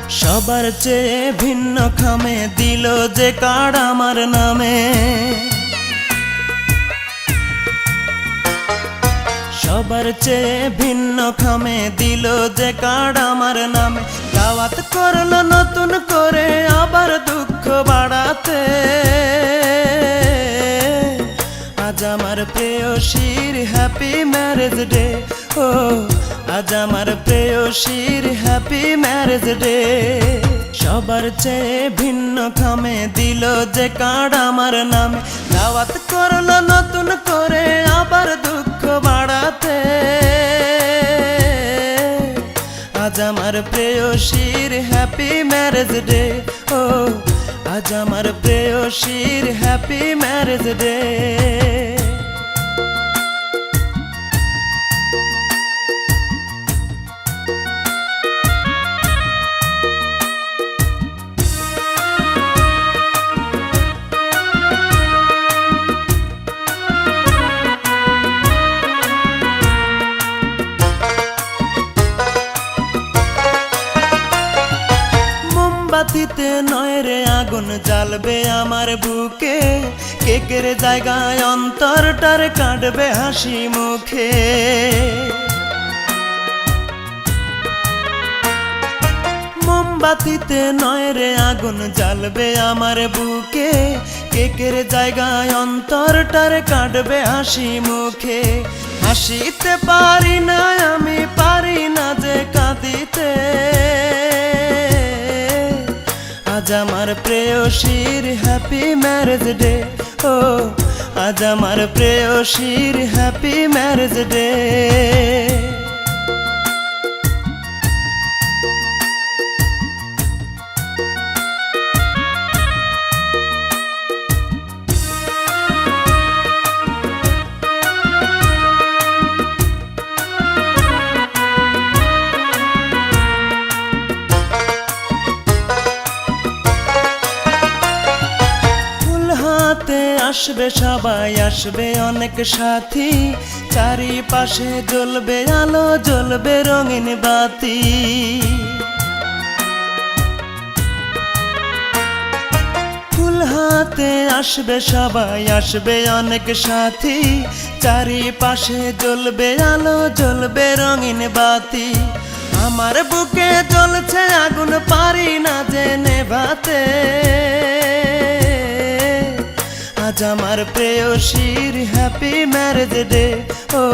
সবার চেয়ে ভিন্ন খামে দিল যে কার্ড আমার নামে। সবার চেয়ে ভিন্ন খামে দিল যে কার্ড আমার নামে। দাওয়াত করলো নতুন করে আবার দুঃখ বাড়াতে। আজ আমার প্রেয়সীর হ্যাপি ম্যারেজ ডে। ও আজ আমার প্রেয়সীর হ্যাপি ম্যারেজ ডে। সবার চেয়ে ভিন্ন খামে দিল যে কার্ড আমার নামে। দাওয়াত করলো নতুন করে আবার দুঃখ বাড়াতে। আজ আমার প্রেয়সীর হ্যাপি ম্যারেজ ডে। ও আজ আমার প্রেয়সীর হ্যাপি ম্যারেজ ডে। মোমবাতিতে নয় রে আগুন জ্বালবে আমার বুকে। কেকের জায়গায় অন্তরটার কাটবে হাসি মুখে। মোমবাতিতে নয় রে আগুন জ্বালবে আমার বুকে। কেকের জায়গায় অন্তরটার কাটবে হাসি মুখে। হাসিতে পারি না আমি, পারি না যে কাঁদিতে। আজ আমার প্রেয়সীর হ্যাপি ম্যারেজ ডে। ও আজ আমার প্রেয়সীর হ্যাপি ম্যারেজ ডে। আসবে সবাই, আসবে অনেক সাথী। চারিপাশে জ্বলবে আলো, জ্বলবে রঙিন বাতি। ফুল হাতে আসবে সবাই, আসবে অনেক সাথী। চারিপাশে জ্বলবে আলো, জ্বলবে রঙিন বাতি। আমার বুকে জ্বলছে আগুন, পারি না যে নেভাতে। আজ আমার প্রেয়সীর হ্যাপি ম্যারেজ ডে। ও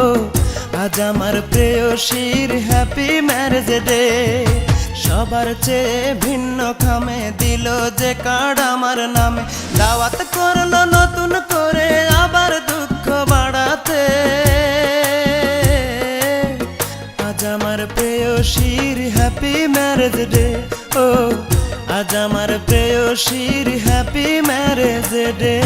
আজ আমার প্রেয়সীর হ্যাপি ম্যারেজ ডে। সবার চেয়ে ভিন্ন খামে দিল যে কার্ড আমার নামে। দাওয়াত করলো নতুন করে আবার দুঃখ বাড়াতে। আজ আমার প্রেয়সীর হ্যাপি ম্যারেজ ডে। ও আজ আমার প্রেয়সীর হ্যাপি ম্যারেজ ডে।